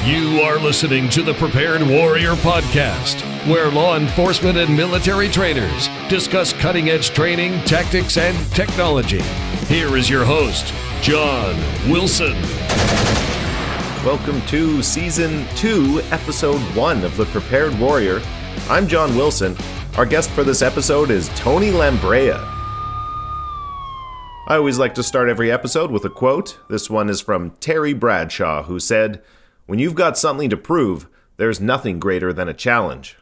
You are listening to the Prepared Warrior Podcast, where law enforcement and military trainers discuss cutting-edge training, tactics, and technology. Here is your host, John Wilson. Welcome to Season 2, Episode 1 of the Prepared Warrior. I'm John Wilson. Our guest for this episode is Tony Lambraia. I always like to start every episode with a quote. This one is from Terry Bradshaw, who said, "When you've got something to prove, there's nothing greater than a challenge."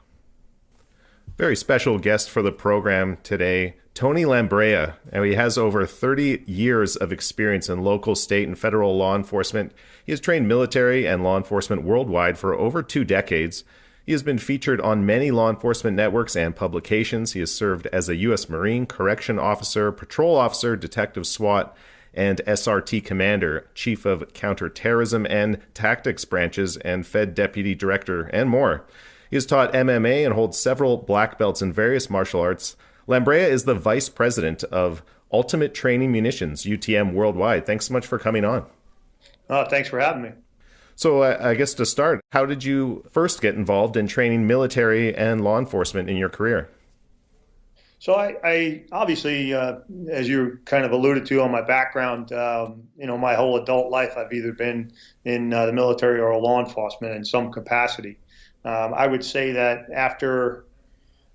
Very special guest for the program today, Tony Lambraia. And he has over 30 years of experience in local, state, and federal law enforcement. He has trained military and law enforcement worldwide for over 2 decades. He has been featured on many law enforcement networks and publications. He has served as a U.S. Marine, correction officer, patrol officer, detective SWAT, and SRT Commander, Chief of Counter Terrorism and Tactics branches, and Fed Deputy Director, and more. He has taught MMA and holds several black belts in various martial arts. Lambraia is the Vice President of Ultimate Training Munitions UTM Worldwide. Thanks so much for coming on. Thanks for having me. So I guess to start, how did you first get involved in training military and law enforcement in your career? So I obviously, as you kind of alluded to on my background, my whole adult life, I've either been in the military or law enforcement in some capacity. I would say that after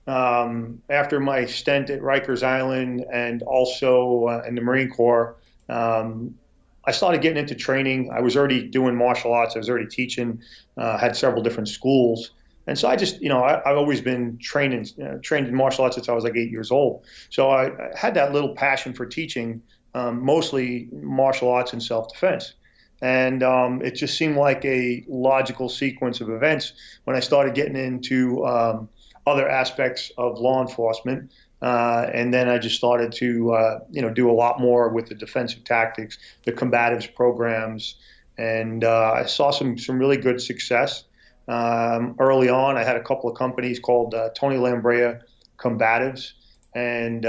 my stint at Rikers Island and also in the Marine Corps, I started getting into training. I was already doing martial arts. I was already teaching, had several different schools. And so I just, I've always been trained in martial arts since I was like 8 years old. So I had that little passion for teaching, mostly martial arts and self-defense. And it just seemed like a logical sequence of events when I started getting into other aspects of law enforcement. And then I just started to, do a lot more with the defensive tactics, the combatives programs, and I saw some really good success. Early on, I had a couple of companies called Tony Lambraia Combatives and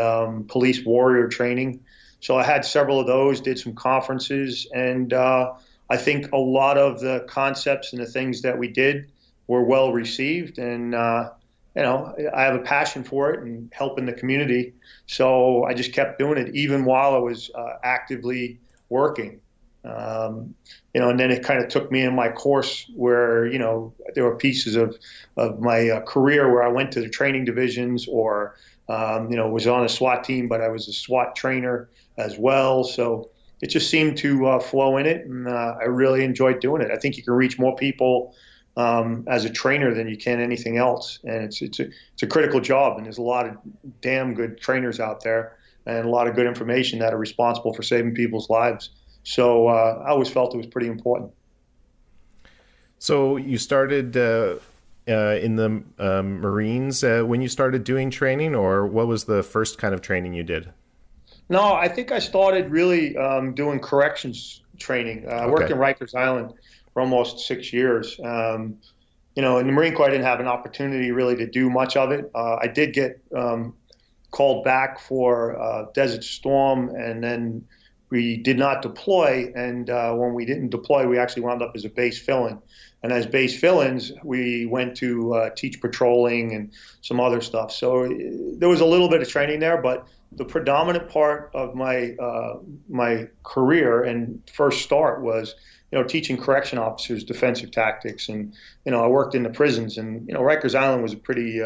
Police Warrior Training. So I had several of those, did some conferences, and I think a lot of the concepts and the things that we did were well received. And I have a passion for it and helping the community. So I just kept doing it even while I was actively working. And then it kind of took me in my course where, there were pieces of my career where I went to the training divisions or, was on a SWAT team, but I was a SWAT trainer as well. So it just seemed to flow in it. And I really enjoyed doing it. I think you can reach more people as a trainer than you can anything else. And it's a critical job. And there's a lot of damn good trainers out there and a lot of good information that are responsible for saving people's lives. So I always felt it was pretty important. So you started in the Marines when you started doing training, or what was the first kind of training you did? No, I think I started really doing corrections training. I worked in Rikers Island for almost 6 years. In the Marine Corps, I didn't have an opportunity really to do much of it. I did get called back for Desert Storm, and then we did not deploy. And when we didn't deploy, we actually wound up as a base fill-in. And as base fill-ins, we went to teach patrolling and some other stuff. So there was a little bit of training there, but the predominant part of my my career and first start was, teaching correction officers defensive tactics. And, I worked in the prisons, and, Rikers Island was a pretty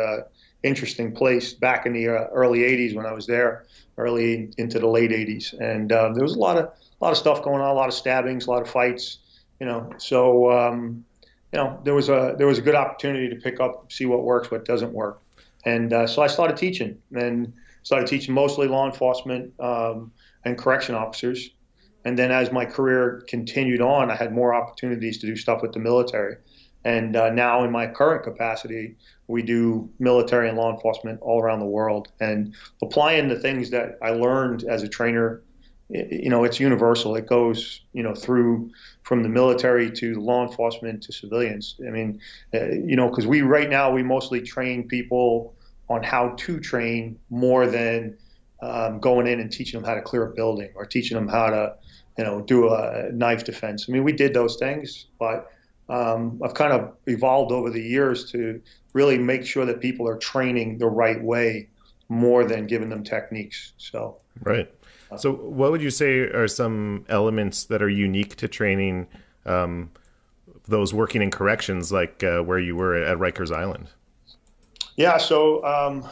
interesting place back in the early 80s when I was there, early into the late 80s. And there was a lot of stuff going on, a lot of stabbings, a lot of fights, so, there was a good opportunity to pick up, see what works, what doesn't work. And so I started teaching mostly law enforcement and correction officers. And then as my career continued on, I had more opportunities to do stuff with the military. And now in my current capacity, we do military and law enforcement all around the world. And applying the things that I learned as a trainer, it's universal. It goes, through from the military to law enforcement to civilians. I mean, because right now we mostly train people on how to train more than going in and teaching them how to clear a building or teaching them how to, do a knife defense. I mean, we did those things, but I've kind of evolved over the years to really make sure that people are training the right way more than giving them techniques. So right. So what would you say are some elements that are unique to training those working in corrections, like where you were at Rikers Island? Yeah, so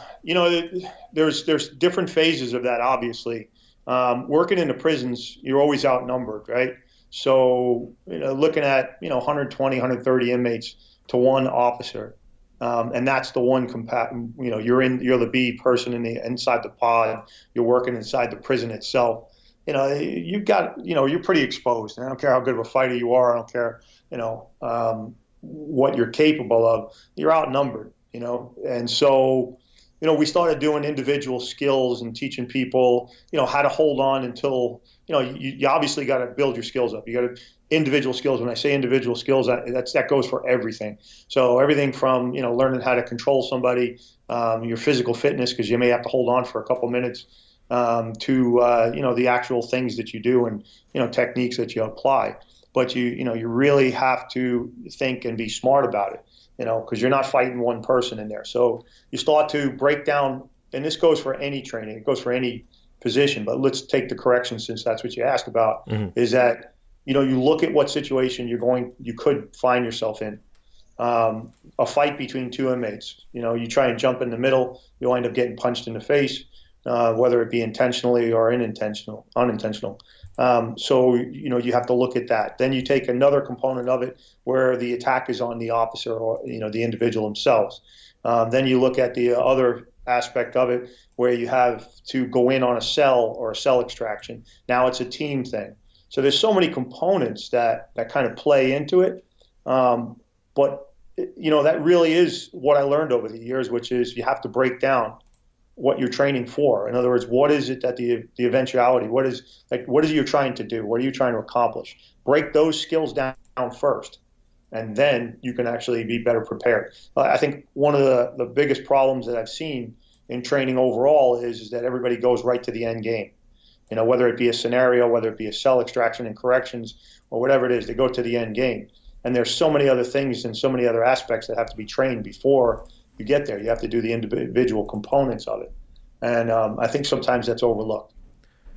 there's different phases of that. Obviously, working in the prisons, you're always outnumbered, right? So looking at 120, 130 inmates to one officer, and that's the one you're the B person inside the pod. You're working inside the prison itself. You're pretty exposed. And I don't care how good of a fighter you are. I don't care what you're capable of. You're outnumbered. And so we started doing individual skills and teaching people how to hold on until you obviously got to build your skills up. You got to individual skills. When I say individual skills, that goes for everything. So everything from learning how to control somebody, your physical fitness, because you may have to hold on for a couple minutes, to the actual things that you do and techniques that you apply. But you really have to think and be smart about it, because you're not fighting one person in there. So you start to break down, and this goes for any training, it goes for any position, but let's take the corrections since that's what you asked about, is that you look at what situation you could find yourself in. A fight between two inmates, you try and jump in the middle, you'll end up getting punched in the face, whether it be intentionally or unintentional. So you have to look at that. Then you take another component of it where the attack is on the officer or the individual themselves. Then you look at the other aspect of it where you have to go in on a cell or a cell extraction. Now it's a team thing. So there's so many components that kind of play into it. But that really is what I learned over the years, which is you have to break down what you're training for. In other words, what is it that the eventuality, what is it you're trying to do? What are you trying to accomplish? Break those skills down first, and then you can actually be better prepared. I think one of the biggest problems that I've seen in training overall is that everybody goes right to the end game. Whether it be a scenario, whether it be a cell extraction and corrections, or whatever it is, they go to the end game. And there's so many other things and so many other aspects that have to be trained before you get there. You have to do the individual components of it. And I think sometimes that's overlooked.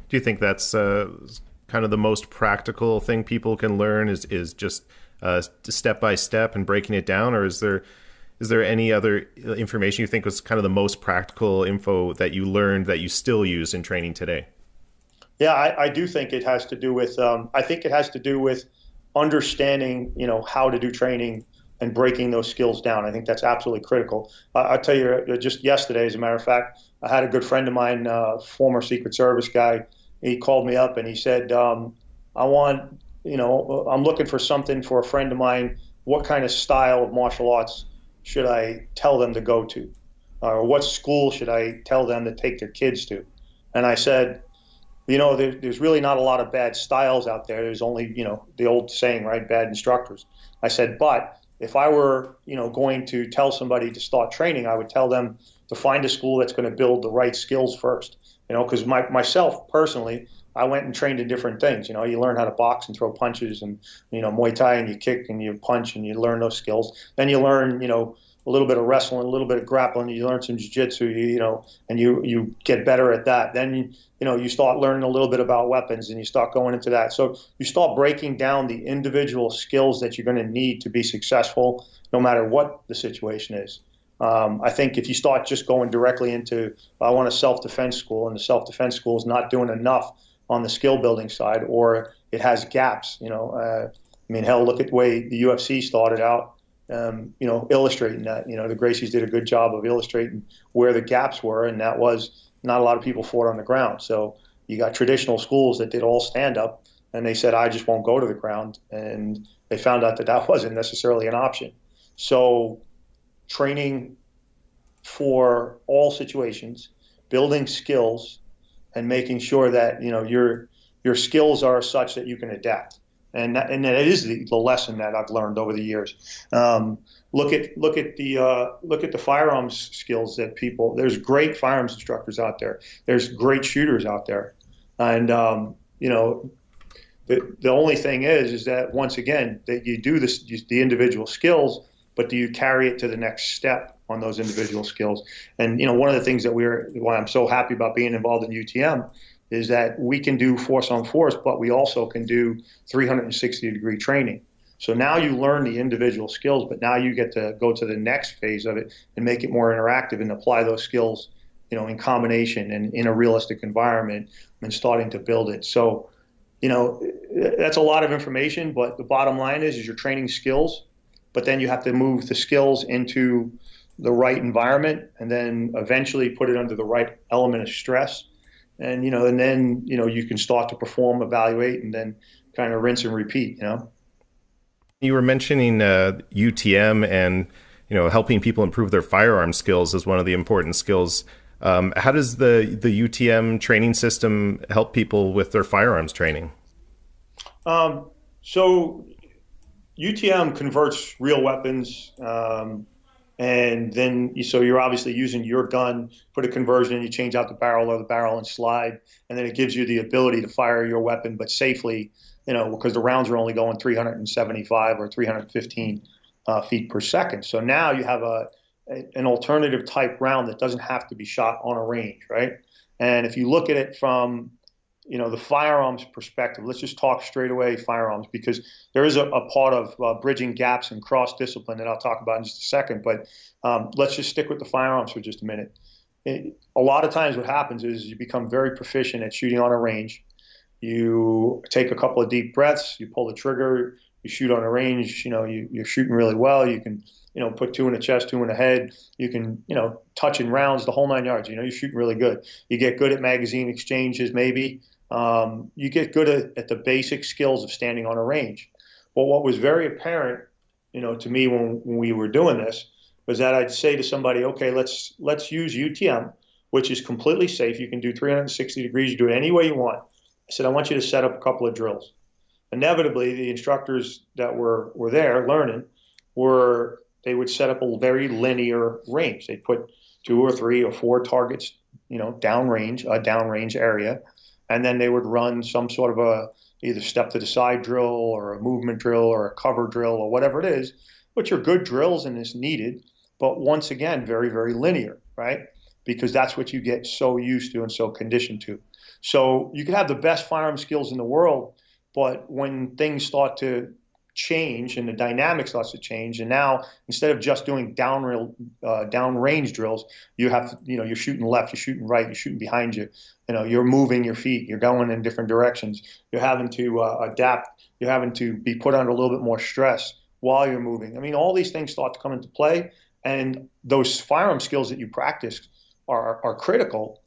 Do you think that's kind of the most practical thing people can learn is just step by step and breaking it down? Or is there any other information you think was kind of the most practical info that you learned that you still use in training today? Yeah, I do think it has to do with, understanding, how to do training and breaking those skills down. I think that's absolutely critical. I'll tell you, just yesterday, as a matter of fact, I had a good friend of mine, former Secret Service guy. He called me up and he said, I'm looking for something for a friend of mine. What kind of style of martial arts should I tell them to go to? Or what school should I tell them to take their kids to? And I said, there's really not a lot of bad styles out there. There's only, the old saying, right? Bad instructors. I said, but if I were, going to tell somebody to start training, I would tell them to find a school that's going to build the right skills first. Because myself personally, I went and trained in different things. You learn how to box and throw punches and, Muay Thai, and you kick and you punch and you learn those skills. Then you learn, a little bit of wrestling, a little bit of grappling, you learn some jiu-jitsu, and you get better at that. Then, you start learning a little bit about weapons and you start going into that. So you start breaking down the individual skills that you're going to need to be successful, no matter what the situation is. I think if you start just going directly into, I want a self-defense school, and the self-defense school is not doing enough on the skill building side, or it has gaps, hell, look at the way the UFC started out. Illustrating that, the Gracies did a good job of illustrating where the gaps were, and that was not a lot of people fought on the ground. So you got traditional schools that did all stand up, and they said, I just won't go to the ground. And they found out that wasn't necessarily an option. So training for all situations, building skills, and making sure that, your skills are such that you can adapt. And that is the lesson that I've learned over the years. Look at the firearms skills that people. There's great firearms instructors out there. There's great shooters out there, and The only thing is that once again, that you do this, the individual skills, but do you carry it to the next step on those individual skills? And, one of the things that why I'm so happy about being involved in UTM is that we can do force on force, but we also can do 360-degree training. So now you learn the individual skills, but now you get to go to the next phase of it and make it more interactive and apply those skills, in combination and in a realistic environment and starting to build it. So, that's a lot of information, but the bottom line is you're training skills, but then you have to move the skills into the right environment and then eventually put it under the right element of stress. And, then you can start to perform, evaluate, and then kind of rinse and repeat, You were mentioning UTM and, helping people improve their firearm skills as one of the important skills. How does the UTM training system help people with their firearms training? So UTM converts real weapons, and then so you're obviously using your gun, put a conversion, you change out the barrel or the barrel and slide, and then it gives you the ability to fire your weapon, but safely, because the rounds are only going 375 or 315 feet per second. So now you have an alternative type round that doesn't have to be shot on a range, right? And if you look at it from, the firearms perspective, let's just talk straight away firearms, because there is a part of bridging gaps and cross-discipline that I'll talk about in just a second. But let's just stick with the firearms for just a minute. A lot of times what happens is you become very proficient at shooting on a range. You take a couple of deep breaths, you pull the trigger, you shoot on a range, you're shooting really well. You can, put 2 in the chest, 2 in the head. You can, touch in rounds, the whole 9 yards. You're shooting really good. You get good at magazine exchanges, maybe. You get good at the basic skills of standing on a range. But what was very apparent, to me when we were doing this was that I'd say to somebody, okay, let's use UTM, which is completely safe. You can do 360 degrees. You do it any way you want. I said, I want you to set up a couple of drills. Inevitably, the instructors that were there learning they would set up a very linear range. They'd put 2 or 3 or 4 targets, downrange area. And then they would run some sort of either step to the side drill or a movement drill or a cover drill or whatever it is, which are good drills and is needed. But once again, very, very linear, right? Because that's what you get so used to and so conditioned to. So you can have the best firearm skills in the world, but when things start to change and the dynamic starts to change, and now instead of just doing downrange drills, you have to, you're shooting left, you're shooting right, you're shooting behind you, you're moving your feet, you're going in different directions, you're having to adapt, you're having to be put under a little bit more stress while you're moving. I mean, all these things start to come into play, and those firearm skills that you practice are critical.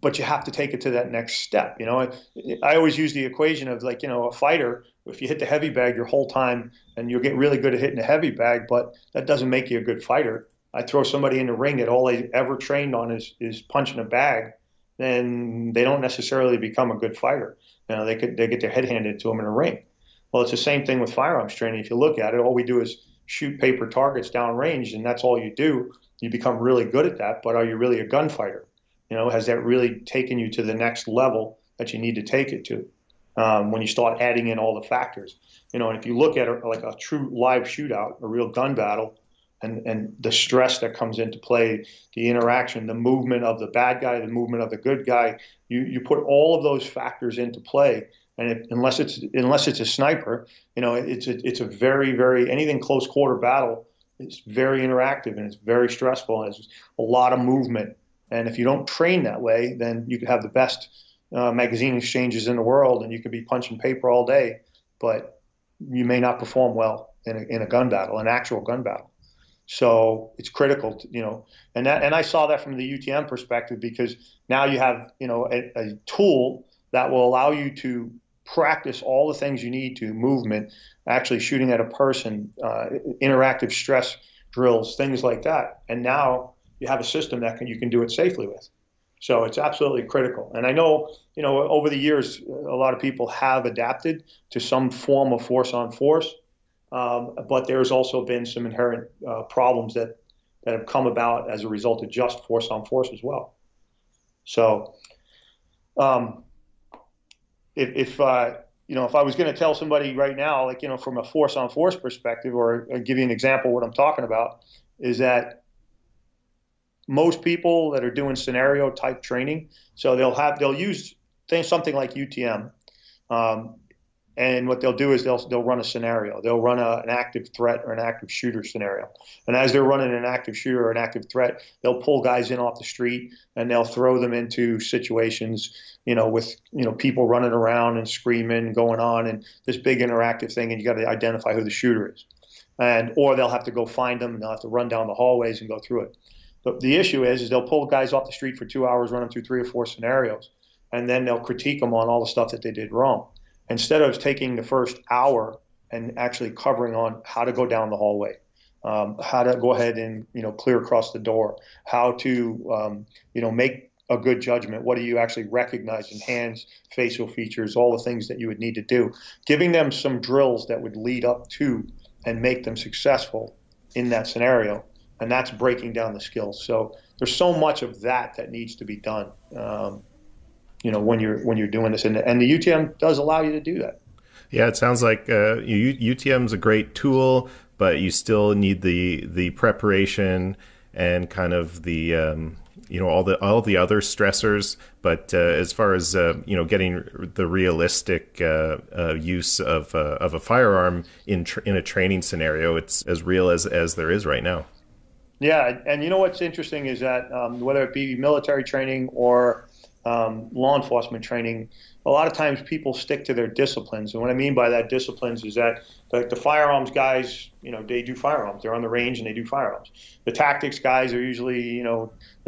But you have to take it to that next step. I always use the equation of a fighter. If you hit the heavy bag your whole time, and you'll get really good at hitting the heavy bag, but that doesn't make you a good fighter. I throw somebody in the ring that all they ever trained on is punching a bag, then they don't necessarily become a good fighter. They get their head handed to them in a ring. Well, it's the same thing with firearms training. If you look at it, all we do is shoot paper targets downrange, and that's all you do. You become really good at that, but are you really a gunfighter? Has that really taken you to the next level that you need to take it to when you start adding in all the factors? And if you look at it like a true live shootout, a real gun battle, and the stress that comes into play, the interaction, the movement of the bad guy, the movement of the good guy, you put all of those factors into play. And unless it's a sniper, it's a very, very, anything close quarter battle, it's very interactive and it's very stressful. And it's a lot of movement. And if you don't train that way, then you could have the best magazine exchanges in the world, and you could be punching paper all day, but you may not perform well in a gun battle, an actual gun battle. So it's critical, and I saw that from the UTM perspective, because now you have, a tool that will allow you to practice all the things you need to: movement, actually shooting at a person, interactive stress drills, things like that. And now you have a system that you can do it safely with. So it's absolutely critical. And I know, over the years, a lot of people have adapted to some form of force on force, but there's also been some inherent problems that have come about as a result of just force on force as well. So if if I was going to tell somebody right now, like, from a force on force perspective, or give you an example of what I'm talking about, is that most people that are doing scenario type training, so they'll use something like UTM. And what they'll do is they'll run a scenario. They'll run an active threat or an active shooter scenario. And as they're running an active shooter or an active threat, they'll pull guys in off the street and they'll throw them into situations, with, people running around and screaming, going on, and this big interactive thing, and you got to identify who the shooter is. Or they'll have to go find them, and they'll have to run down the hallways and go through it. But the issue is they'll pull guys off the street for 2 hours, run them through 3 or 4 scenarios, and then they'll critique them on all the stuff that they did wrong. Instead of taking the first hour and actually covering on how to go down the hallway, how to go ahead and, clear across the door, how to, make a good judgment. What do you actually recognize in hands, facial features, all the things that you would need to do, giving them some drills that would lead up to and make them successful in that scenario. And that's breaking down the skills. So there's so much of that needs to be done. When you're doing this, and the UTM does allow you to do that. Yeah, it sounds like UTM is a great tool, but you still need the preparation and kind of the all the other stressors. But as far as getting the realistic use of a firearm in a training scenario, it's as real as there is right now. Yeah, and what's interesting is that whether it be military training or law enforcement training, a lot of times people stick to their disciplines. And what I mean by that disciplines is that the firearms guys, they do firearms. They're on the range and they do firearms. The tactics guys are usually,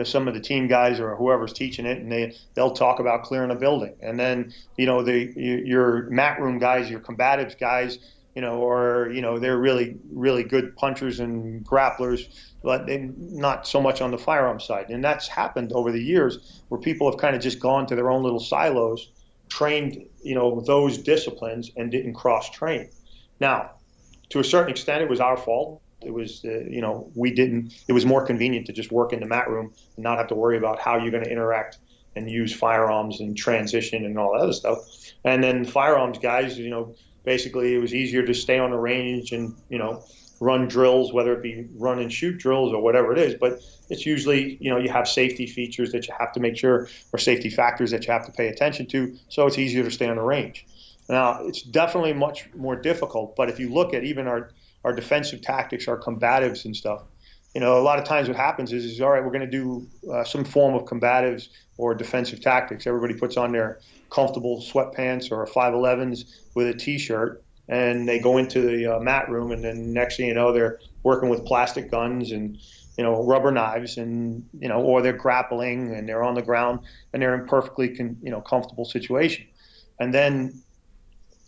some of the team guys or whoever's teaching it, and they'll talk about clearing a building. And then, your mat room guys, your combatives guys, they're really, really good punchers and grapplers, but not so much on the firearm side. And that's happened over the years where people have kind of just gone to their own little silos, trained, those disciplines, and didn't cross-train. Now, to a certain extent, it was our fault. It was, it was more convenient to just work in the mat room and not have to worry about how you're going to interact and use firearms and transition and all that other stuff. And then firearms guys, basically it was easier to stay on the range and, run drills, whether it be run and shoot drills or whatever it is. But it's usually, you have safety features that you have to make sure, or safety factors that you have to pay attention to. So it's easier to stay on the range. Now, it's definitely much more difficult. But if you look at even our defensive tactics, our combatives and stuff, a lot of times what happens is all right, we're going to do some form of combatives or defensive tactics. Everybody puts on their comfortable sweatpants or 511s with a T-shirt, and they go into the mat room, and then next thing you know, they're working with plastic guns and rubber knives, and or they're grappling and they're on the ground and they're in perfectly comfortable situation. And then,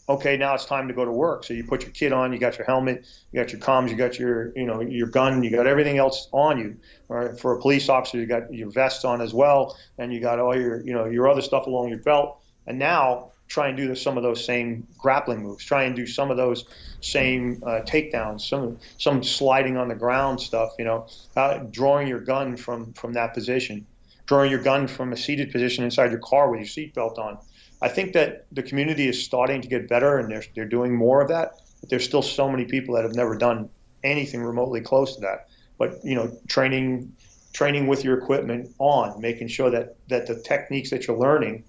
okay, now it's time to go to work. So you put your kit on, you got your helmet, you got your comms, you got your your gun, you got everything else on you. Or for a police officer, you got your vest on as well, and you got all your your other stuff along your belt. And now try and do some of those same grappling moves. Try and do some of those same takedowns, some sliding on the ground stuff. Drawing your gun from that position, drawing your gun from a seated position inside your car with your seatbelt on. I think that the community is starting to get better, and they're doing more of that. But there's still so many people that have never done anything remotely close to that. But training with your equipment on, making sure that the techniques that you're learning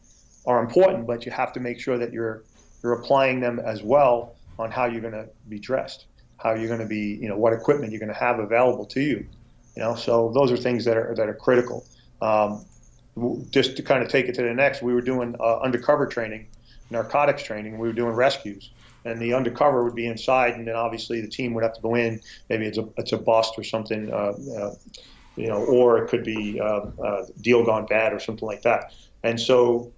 are important, but you have to make sure that you're applying them as well on how you're going to be dressed, how you're going to be, what equipment you're going to have available to you. So those are things that are critical. Just to kind of take it to the next, we were doing undercover training, narcotics training. We were doing rescues, and the undercover would be inside, and then obviously the team would have to go in. Maybe it's a bust or something, or it could be deal gone bad or something like that. And so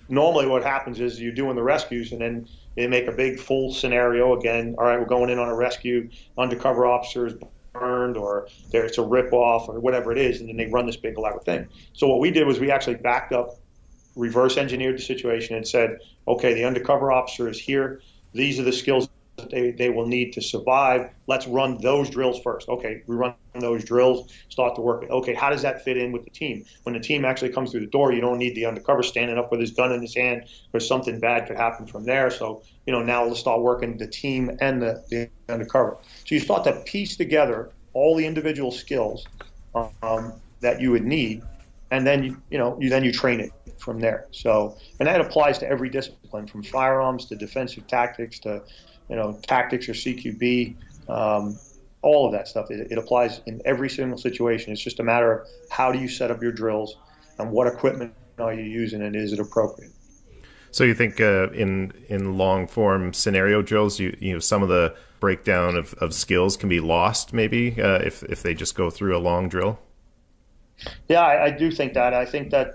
normally what happens is you're doing the rescues, and then they make a big full scenario again. All right, we're going in on a rescue. Undercover officers burned, or it's a rip-off, or whatever it is, and then they run this big elaborate thing. So what we did was we actually backed up, reverse engineered the situation, and said, okay, the undercover officer is here. These are the skills that they will need to survive. Let's run those drills first. Okay, we run those drills, start to work it. Okay, how does that fit in with the team? When the team actually comes through the door, you don't need the undercover standing up with his gun in his hand, because something bad could happen from there. So, now let's start working the team and the undercover. So you start to piece together all the individual skills that you would need, and then you train it from there. So, and that applies to every discipline, from firearms to defensive tactics to tactics or CQB, all of that stuff. It applies in every single situation. It's just a matter of how do you set up your drills and what equipment are you using, and is it appropriate? So you think in long form scenario drills, some of the breakdown of skills can be lost maybe if they just go through a long drill? Yeah, I do think that. I think that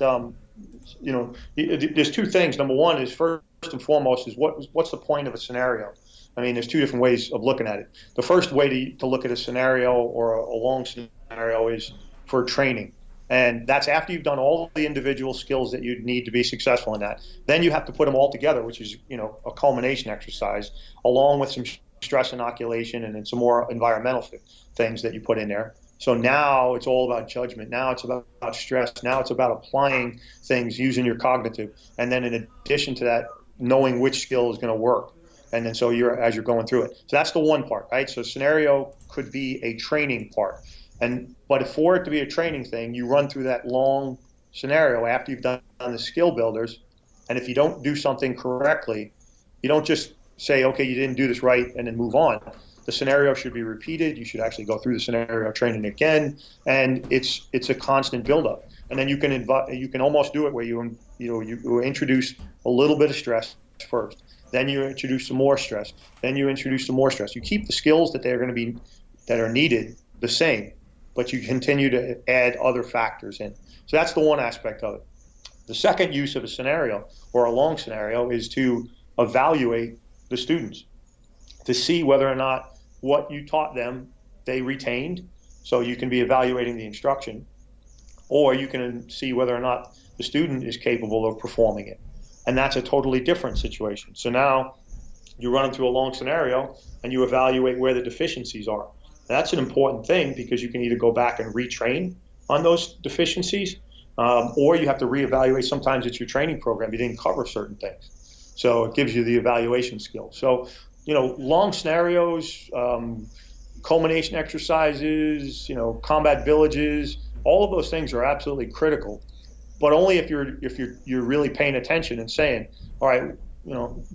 there's two things. Number one is, first and foremost, is what's the point of a scenario? I mean, there's two different ways of looking at it. The first way to look at a scenario or a long scenario is for training. And that's after you've done all the individual skills that you need to be successful in that. Then you have to put them all together, which is, a culmination exercise, along with some stress inoculation and then some more environmental things that you put in there. So now it's all about judgment. Now it's about stress. Now it's about applying things using your cognitive. And then in addition to that, knowing which skill is going to work. And then as you're going through it. So that's the one part, right? So scenario could be a training part. But for it to be a training thing, you run through that long scenario after you've done the skill builders. And if you don't do something correctly, you don't just say, okay, you didn't do this right, and then move on. The scenario should be repeated. You should actually go through the scenario training again, and it's a constant buildup. And then you can almost do it where you introduce a little bit of stress first, then you introduce some more stress, then you introduce some more stress. You keep the skills that are needed the same, but you continue to add other factors in. So that's the one aspect of it. The second use of a scenario or a long scenario is to evaluate the students, to see whether or not what you taught them they retained. So you can be evaluating the instruction, or you can see whether or not the student is capable of performing it. And that's a totally different situation. So now you're running through a long scenario and you evaluate where the deficiencies are. That's an important thing, because you can either go back and retrain on those deficiencies, or you have to reevaluate. Sometimes it's your training program. You didn't cover certain things. So it gives you the evaluation skill. So, long scenarios, culmination exercises, combat villages, all of those things are absolutely critical, but only if you're really paying attention and saying, all right,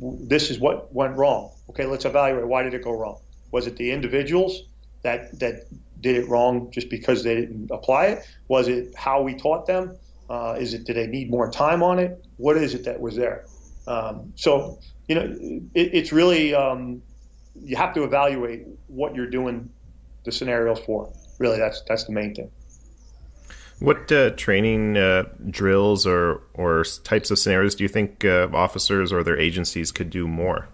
this is what went wrong. Okay, let's evaluate. Why did it go wrong? Was it the individuals that did it wrong just because they didn't apply it? Was it how we taught them? Did they need more time on it? What is it that was there? It's really, you have to evaluate what you're doing the scenarios for. Really, that's the main thing. What training drills or types of scenarios do you think officers or their agencies could do more?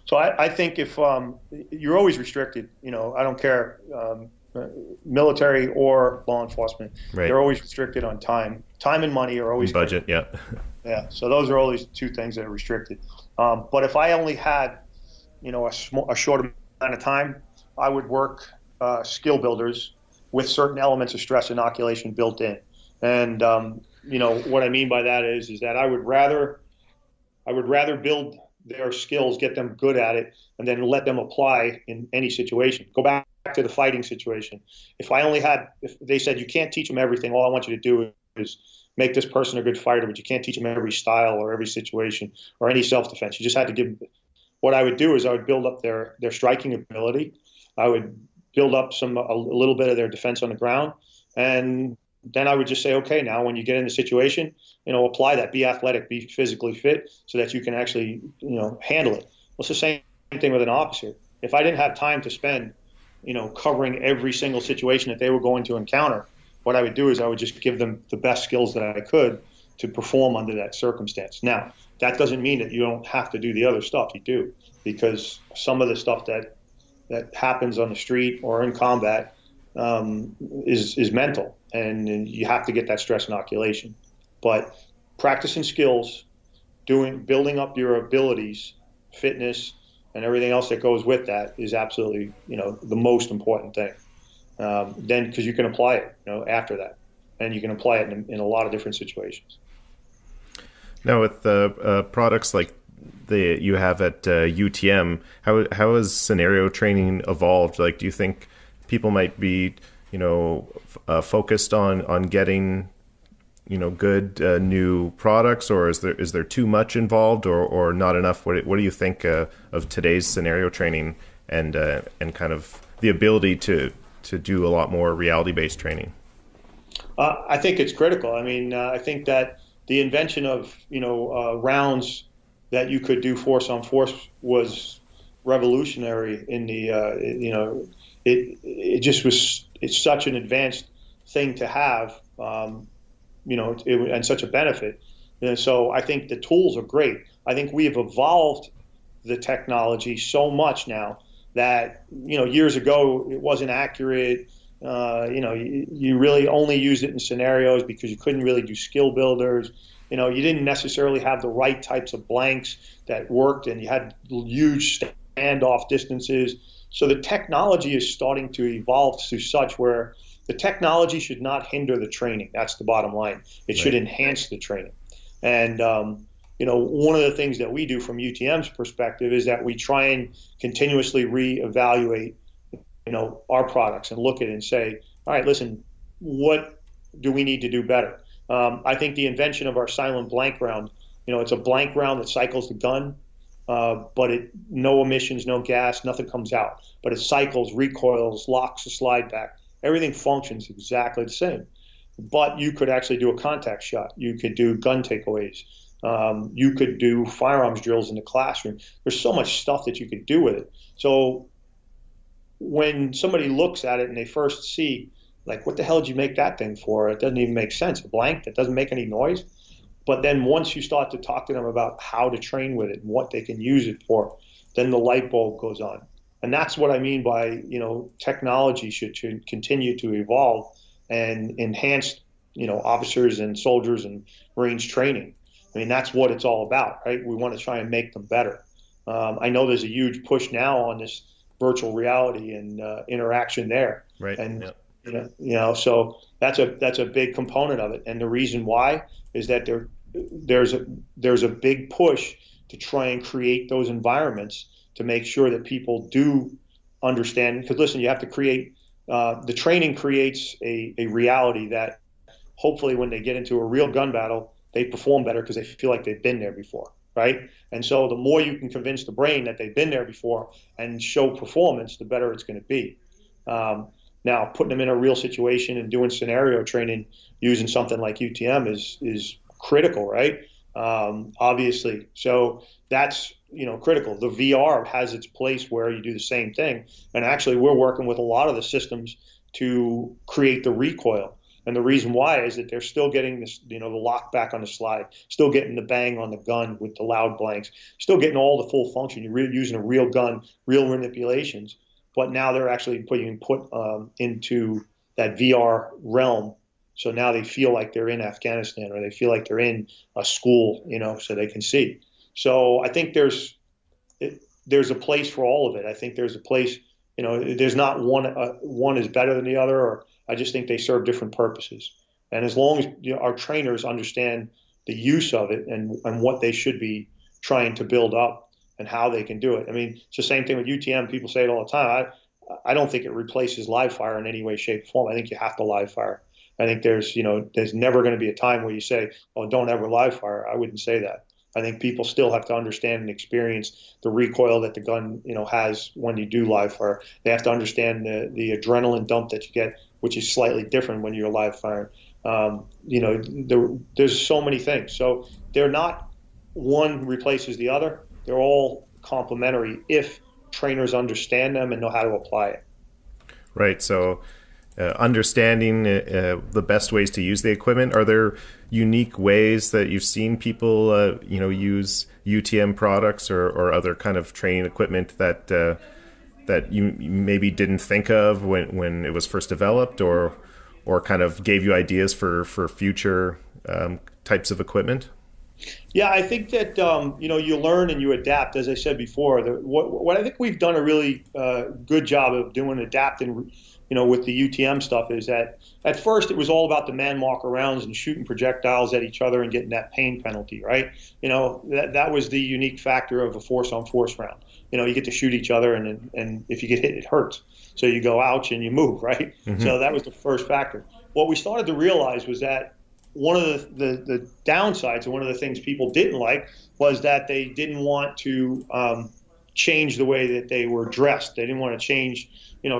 So I think if you're always restricted, I don't care, military or law enforcement, right. They're always restricted on time. Time and money are always budget. Yeah. Yeah. So those are always two things that are restricted. But if I only had, a short amount of time, I would work skill builders with certain elements of stress inoculation built in. And what I mean by that is that I would rather build their skills, get them good at it, and then let them apply in any situation. Go back to the fighting situation. If they said you can't teach them everything, all I want you to do is make this person a good fighter, but you can't teach them every style or every situation or any self-defense. You just had to give. What I would do is I would build up their striking ability. I would build up a little bit of their defense on the ground, and then I would just say, okay, now when you get in the situation, apply that, be athletic, be physically fit so that you can actually, handle it. Well, it's the same thing with an officer. If I didn't have time to spend, covering every single situation that they were going to encounter, what I would do is I would just give them the best skills that I could to perform under that circumstance. Now, that doesn't mean that you don't have to do the other stuff. You do, because some of the stuff that happens on the street or in combat is mental, and you have to get that stress inoculation. But practicing skills, building up your abilities, fitness, and everything else that goes with that is absolutely, the most important thing. Then, because you can apply it, after that, and you can apply it in a lot of different situations. Now, with the products like you have at UTM, how has scenario training evolved? Like, do you think people might be, focused on getting, good new products, or is there too much involved, or not enough? What do you think of today's scenario training and kind of the ability to do a lot more reality-based training? I think it's critical. I mean, I think that the invention of rounds that you could do force on force was revolutionary in the it just was, it's such an advanced thing to have, and such a benefit. And so I think the tools are great. I think we have evolved the technology so much now that, years ago it wasn't accurate. You really only used it in scenarios because you couldn't really do skill builders. You didn't necessarily have the right types of blanks that worked, and you had huge standoff distances. So the technology is starting to evolve to such where the technology should not hinder the training. That's the bottom line. It should enhance the training. And, one of the things that we do from UTM's perspective is that we try and continuously reevaluate, our products and look at it and say, all right, listen, what do we need to do better? I think the invention of our silent blank round, it's a blank round that cycles the gun, but no emissions, no gas, nothing comes out. But it cycles, recoils, locks the slide back. Everything functions exactly the same. But you could actually do a contact shot. You could do gun takeaways. You could do firearms drills in the classroom. There's so much stuff that you could do with it. So when somebody looks at it and they first see, like, what the hell did you make that thing for? It doesn't even make sense. A blank that doesn't make any noise. But then once you start to talk to them about how to train with it and what they can use it for, then the light bulb goes on. And that's what I mean by, technology should continue to evolve and enhance, officers and soldiers and Marines training. I mean, that's what it's all about, right? We want to try and make them better. I know there's a huge push now on this virtual reality and interaction there. Right. And, so that's a big component of it. And the reason why is that there's a big push to try and create those environments to make sure that people do understand. Because listen, you have to create, the training creates a reality that hopefully when they get into a real gun battle, they perform better because they feel like they've been there before, right? And so the more you can convince the brain that they've been there before and show performance, the better it's going to be. Now, putting them in a real situation and doing scenario training using something like UTM is critical, right? Obviously. So that's, critical. The VR has its place where you do the same thing. And actually, we're working with a lot of the systems to create the recoil. And the reason why is that they're still getting this, the lock back on the slide, still getting the bang on the gun with the loud blanks, still getting all the full function. You're really using a real gun, real manipulations. But now they're actually being put into that VR realm. So now they feel like they're in Afghanistan or they feel like they're in a school, so they can see. So I think there's a place for all of it. I think there's a place, there's not one is better than the other, or I just think they serve different purposes. And as long as our trainers understand the use of it and what they should be trying to build up and how they can do it. I mean, it's the same thing with UTM. People say it all the time. I don't think it replaces live fire in any way, shape, or form. I think you have to live fire. I think there's never going to be a time where you say, oh, don't ever live fire. I wouldn't say that. I think people still have to understand and experience the recoil that the gun, has when you do live fire. They have to understand the adrenaline dump that you get, which is slightly different when you're live firing. There's so many things. So they're not one replaces the other. They're all complementary if trainers understand them and know how to apply it. Right. So understanding the best ways to use the equipment. Are there unique ways that you've seen people, use UTM products or other kind of training equipment that you maybe didn't think of when it was first developed, or kind of gave you ideas for future types of equipment? Yeah, I think that you learn and you adapt. As I said before, what I think we've done a really good job of doing adapting, with the UTM stuff is that at first it was all about the man marker rounds and shooting projectiles at each other and getting that pain penalty, right? That was the unique factor of a force on force round. You get to shoot each other, and if you get hit, it hurts. So you go ouch and you move, right? Mm-hmm. So that was the first factor. What we started to realize was that one of the downsides and one of the things people didn't like was that they didn't want to change the way that they were dressed. They didn't want to change,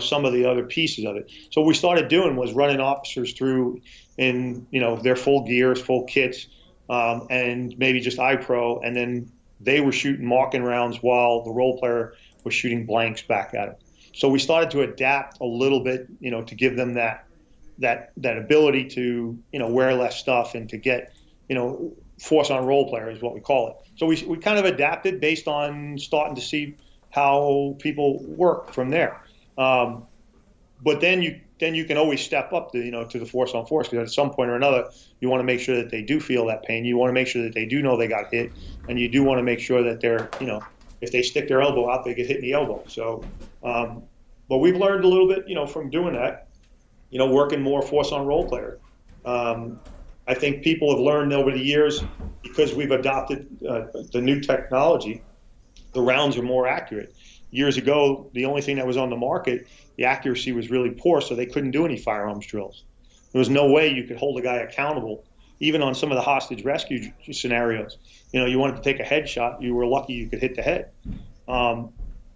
some of the other pieces of it. So what we started doing was running officers through in, their full gears, full kits, and maybe just iPro, and then they were shooting marking rounds while the role player was shooting blanks back at them. So we started to adapt a little bit, to give them that ability to wear less stuff and to get force on role player is what we call it. So we kind of adapted based on starting to see how people work from there. But then you can always step up to the force on force, because at some point or another you want to make sure that they do feel that pain. You want to make sure that they do know they got hit, and you do want to make sure that they're if they stick their elbow out, they get hit in the elbow. So but we've learned a little bit from doing that. Working more force on role player. I think people have learned over the years, because we've adopted the new technology, the rounds are more accurate. Years ago, the only thing that was on the market, the accuracy was really poor, so they couldn't do any firearms drills. There was no way you could hold a guy accountable, even on some of the hostage rescue scenarios. You wanted to take a headshot, you were lucky you could hit the head.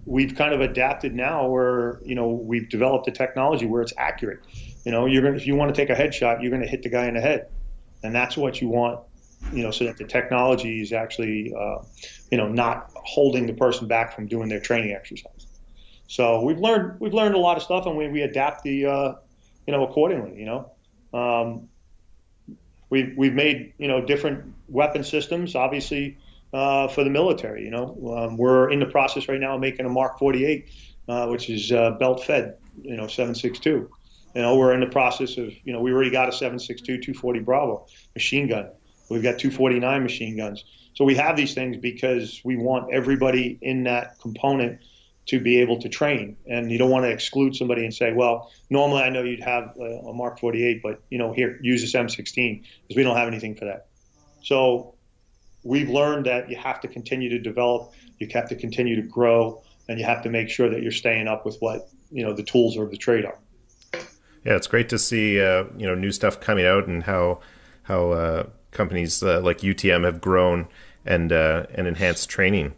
We've kind of adapted now where, we've developed a technology where it's accurate. If you want to take a headshot, you're going to hit the guy in the head. And that's what you want, so that the technology is actually, not holding the person back from doing their training exercise. So we've learned a lot of stuff, and we adapt accordingly, We've made, different weapon systems, obviously, for the military. We're in the process right now of making a Mark 48, which is belt fed, 7.62. We're in the process of, we already got a 7.62 240 Bravo machine gun. We've got 249 machine guns. So we have these things because we want everybody in that component to be able to train. And you don't want to exclude somebody and say, well, normally I know you'd have a Mark 48, but, here, use this M16, because we don't have anything for that. So we've learned that you have to continue to develop, you have to continue to grow, and you have to make sure that you're staying up with what, the tools of the trade are. Yeah, it's great to see new stuff coming out, and how companies like UTM have grown and enhanced training.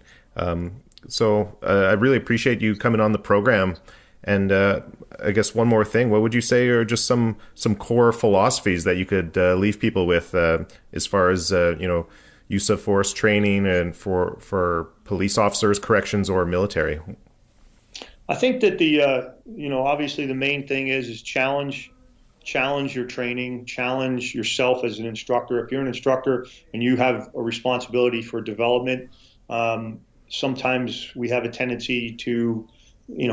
So I really appreciate you coming on the program. And I guess one more thing, what would you say are just some core philosophies that you could leave people with as far as use of force training and for police officers, corrections, or military? I think that obviously the main thing is challenge your training, challenge yourself as an instructor. If you're an instructor and you have a responsibility for development, sometimes we have a tendency to,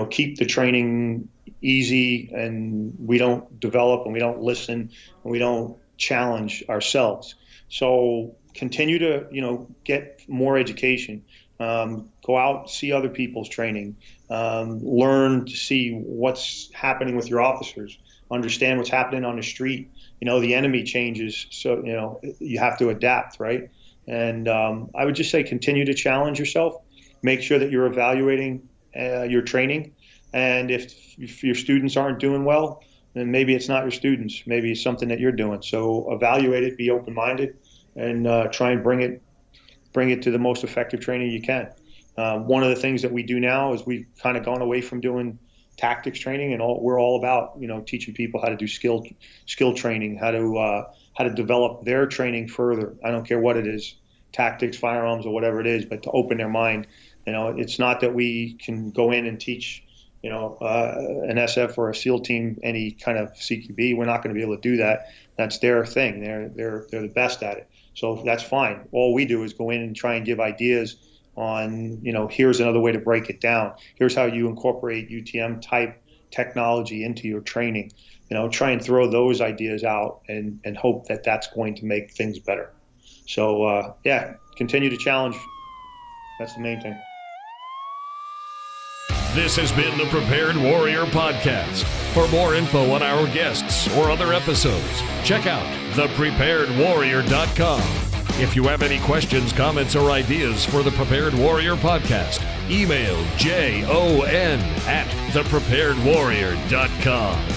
keep the training easy, and we don't develop, and we don't listen, and we don't challenge ourselves. So continue to, get more education. Go out, see other people's training, learn to see what's happening with your officers, understand what's happening on the street. The enemy changes, so, you have to adapt, right? And I would just say continue to challenge yourself, make sure that you're evaluating your training. And if your students aren't doing well, then maybe it's not your students, maybe it's something that you're doing. So evaluate it, be open-minded, and try and bring it to the most effective training you can. One of the things that we do now is we've kind of gone away from doing tactics training, and we're all about teaching people how to do skill training, how to develop their training further. I don't care what it is, tactics, firearms, or whatever it is, but to open their mind. It's not that we can go in and teach an SF or a SEAL team any kind of CQB. We're not going to be able to do that. That's their thing. They're the best at it. So that's fine. All we do is go in and try and give ideas on, here's another way to break it down. Here's how you incorporate UTM type technology into your training. Try and throw those ideas out and hope that that's going to make things better. So, continue to challenge. That's the main thing. This has been the Prepared Warrior Podcast. For more info on our guests or other episodes, check out thepreparedwarrior.com. If you have any questions, comments, or ideas for the Prepared Warrior Podcast, email jon@thepreparedwarrior.com.